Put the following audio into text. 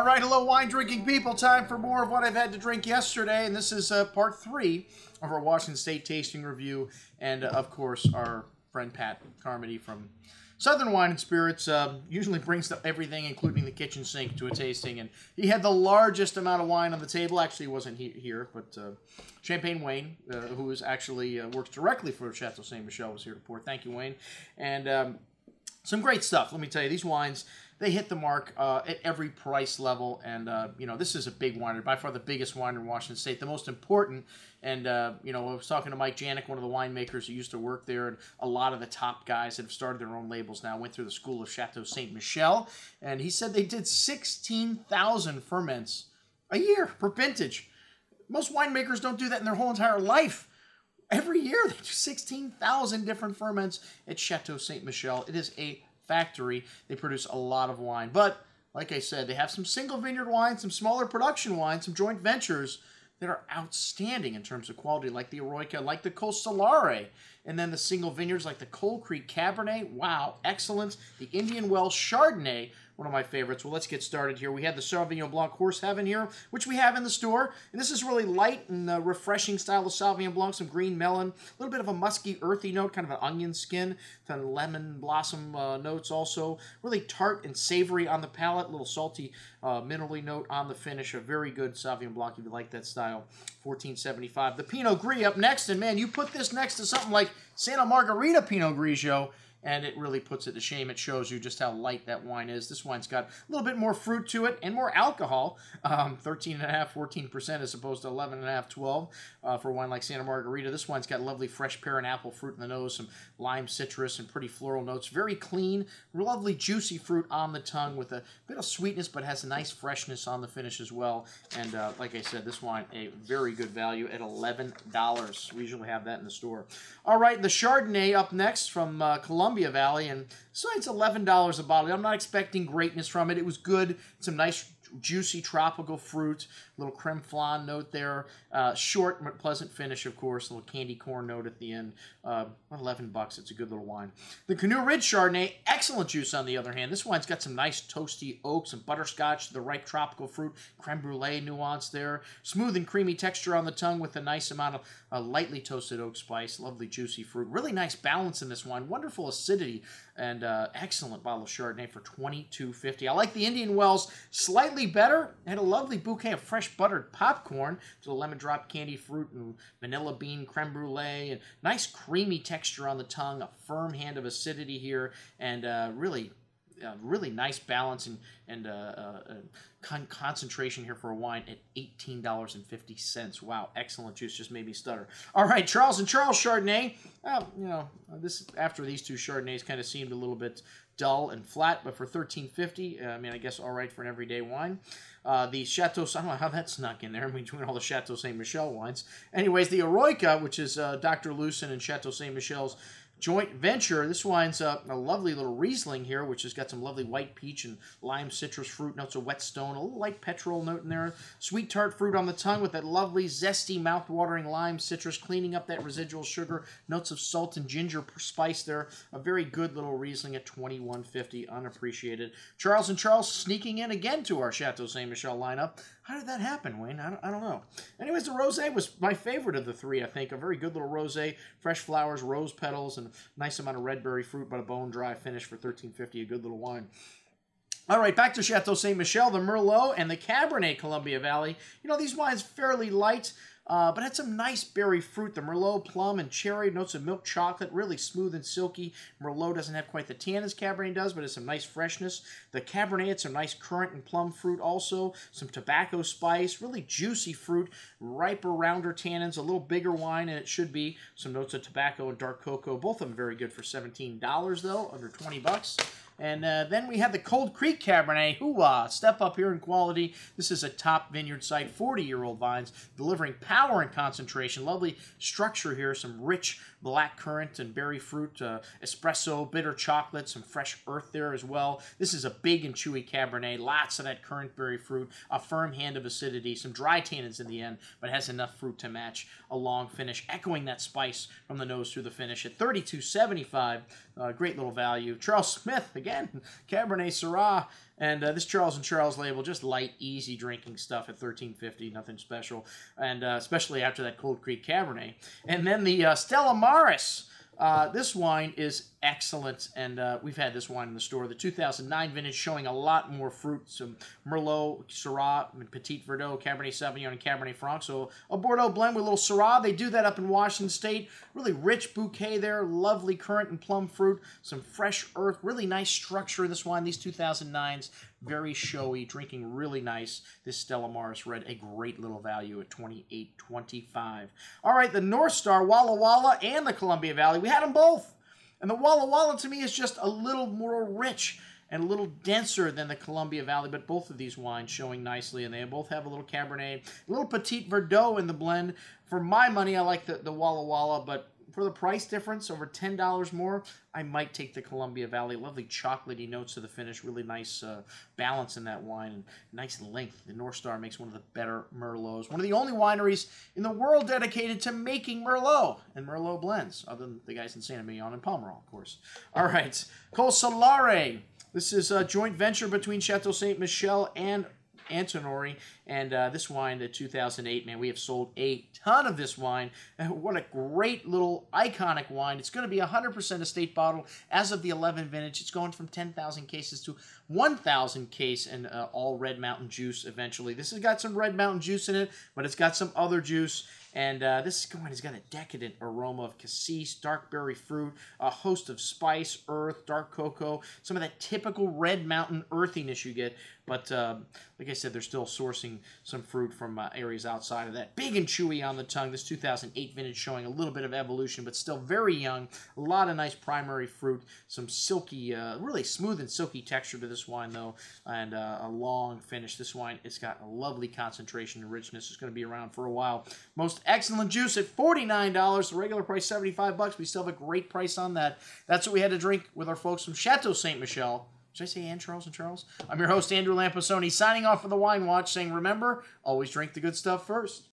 right, hello wine drinking people. Time for more of what I've had to drink yesterday, and this is part 3 of our Washington State tasting review, and of course our friend Pat Carmody from Southern Wine and Spirits usually brings everything, including the kitchen sink, to a tasting, and he had the largest amount of wine on the table. Actually, he wasn't here, but Champagne Wayne, who is actually works directly for Chateau Ste. Michelle, was here to pour. Thank you, Wayne. And some great stuff. Let me tell you, these wines, they hit the mark at every price level, and you know, this is a big winery, by far the biggest winery in Washington State, the most important. And you know, I was talking to Mike Janik, one of the winemakers who used to work there, and a lot of the top guys that have started their own labels now went through the school of Chateau Ste. Michelle, and he said they did 16,000 ferments a year per vintage. Most winemakers don't do that in their whole entire life. Every year they do 16,000 different ferments at Chateau Ste. Michelle. It is a factory. They produce a lot of wine. But, like I said, they have some single vineyard wines, some smaller production wines, some joint ventures that are outstanding in terms of quality, like the Eroica, like the Costolare, and then the single vineyards like the Coal Creek Cabernet. Wow, excellent. The Indian Wells Chardonnay, one of my favorites. Well, let's get started here. We have the Sauvignon Blanc Horse Heaven here, which we have in the store. And this is really light and refreshing style of Sauvignon Blanc, some green melon, a little bit of a musky, earthy note, kind of an onion skin, kind of lemon blossom notes also. Really tart and savory on the palate, a little salty, minerally note on the finish. A very good Sauvignon Blanc if you like that style. $14.75. The Pinot Gris up next, and man, you put this next to something like Santa Margherita Pinot Grigio, and it really puts it to shame. It shows you just how light that wine is. This wine's got a little bit more fruit to it and more alcohol, 13.5%, 14% as opposed to 11.5%, 12% for a wine like Santa Margherita. This wine's got lovely fresh pear and apple fruit in the nose, some lime citrus and pretty floral notes. Very clean, lovely juicy fruit on the tongue with a bit of sweetness, but has a nice freshness on the finish as well. And like I said, this wine, a very good value at $11. We usually have that in the store. All right, the Chardonnay up next from Columbia Valley, and so it's $11 a bottle. I'm not expecting greatness from it. It was good. Some nice juicy tropical fruit, little creme flan note there, short but pleasant finish, of course, a little candy corn note at the end. $11. It's a good little wine. The Canoe Ridge Chardonnay, excellent juice on the other hand. This wine's got some nice toasty oak, some butterscotch, the ripe tropical fruit, creme brulee nuance there, smooth and creamy texture on the tongue with a nice amount of lightly toasted oak spice, lovely juicy fruit. Really nice balance in this wine, wonderful acidity, and excellent bottle of Chardonnay for $22.50. I like the Indian Wells slightly better. It had a lovely bouquet of fresh buttered popcorn to the lemon drop candy fruit and vanilla bean creme brulee, and nice creamy texture on the tongue, a firm hand of acidity here, and really nice balance and concentration here for a wine at $18.50. Wow, excellent juice, just made me stutter. All right, Charles & Charles Chardonnay. You know, this after these two Chardonnays kind of seemed a little bit dull and flat, but for $13.50, I mean, I guess all right for an everyday wine. The Chateau, I don't know how that snuck in there between all the Chateau Ste. Michelle wines. Anyways, the Eroica, which is Dr. Lucen and Chateau Ste. Michelle's joint venture. This wine's a lovely little Riesling here, which has got some lovely white peach and lime citrus fruit notes of whetstone, a little light petrol note in there, sweet tart fruit on the tongue with that lovely zesty mouth-watering lime citrus, cleaning up that residual sugar, notes of salt and ginger spice there. A very good little Riesling at $21.50, unappreciated. Charles & Charles sneaking in again to our Chateau Ste. Michelle lineup. How did that happen, Wayne? I don't know. Anyways, the rosé was my favorite of the three, I think. A very good little rosé, fresh flowers, rose petals, and a nice amount of red berry fruit, but a bone-dry finish for $13.50, a good little wine. All right, back to Chateau Ste. Michelle, the Merlot and the Cabernet Columbia Valley. You know, these wines fairly light, but had some nice berry fruit. The Merlot, plum, and cherry, notes of milk chocolate, really smooth and silky. Merlot doesn't have quite the tan as Cabernet does, but it's some nice freshness. The Cabernet had some nice currant and plum fruit also, some tobacco spice, really juicy fruit, riper, rounder tannins, a little bigger wine, and it should be some notes of tobacco and dark cocoa. Both of them very good for $17, though, under 20 bucks. And then we have the Cold Creek Cabernet. Hoo-ah, step up here in quality. This is a top vineyard site, 40-year-old vines, delivering power and concentration. Lovely structure here, some rich black currant and berry fruit, espresso, bitter chocolate, some fresh earth there as well. This is a big and chewy Cabernet, lots of that currant berry fruit, a firm hand of acidity, some dry tannins in the end, but has enough fruit to match a long finish, echoing that spice from the nose through the finish at $32.75. Great little value. Charles Smith, again, again, Cabernet Syrah. And this Charles & Charles label, just light, easy drinking stuff at $13.50, nothing special. And especially after that Cold Creek Cabernet. And then the Stella Maris. This wine is excellent, and we've had this wine in the store. The 2009 vintage showing a lot more fruit, some Merlot, Syrah, Petit Verdot, Cabernet Sauvignon, and Cabernet Franc. So a Bordeaux blend with a little Syrah. They do that up in Washington State. Really rich bouquet there, lovely currant and plum fruit, some fresh earth, really nice structure in this wine. These 2009s, very showy, drinking really nice. This Stella Maris Red, a great little value at $28.25. All right, the North Star, Walla Walla, and the Columbia Valley. We had them both. And the Walla Walla, to me, is just a little more rich and a little denser than the Columbia Valley, but both of these wines showing nicely, and they both have a little Cabernet, a little Petit Verdot in the blend. For my money, I like the Walla Walla, but for the price difference, over $10 more, I might take the Columbia Valley. Lovely chocolatey notes to the finish, really nice balance in that wine, and nice length. The North Star makes one of the better Merlots. One of the only wineries in the world dedicated to making Merlot and Merlot blends, other than the guys in Saint Emilion and Pomerol, of course. All right, Col Solare. This is a joint venture between Chateau Ste. Michelle and Antinori, and this wine, the 2008, man, we have sold a ton of this wine. What a great little iconic wine. It's going to be 100% estate bottle as of the 11 vintage. It's going from 10,000 cases to 1,000 case and all Red Mountain juice eventually. This has got some Red Mountain juice in it, but it's got some other juice. And this wine has got a decadent aroma of cassis, dark berry fruit, a host of spice, earth, dark cocoa, some of that typical Red Mountain earthiness you get. But like I said, they're still sourcing some fruit from areas outside of that. Big and chewy on the tongue. This 2008 vintage showing a little bit of evolution, but still very young. A lot of nice primary fruit. Some silky, really smooth and silky texture to this wine, though, and a long finish. This wine, it's got a lovely concentration and richness. It's going to be around for a while. Most excellent juice at $49. The regular price, $75. We still have a great price on that. That's what we had to drink with our folks from Chateau Ste. Michelle. Did I say and Charles & Charles? I'm your host, Andrew Lamposoni, signing off for the Wine Watch, saying, remember, always drink the good stuff first.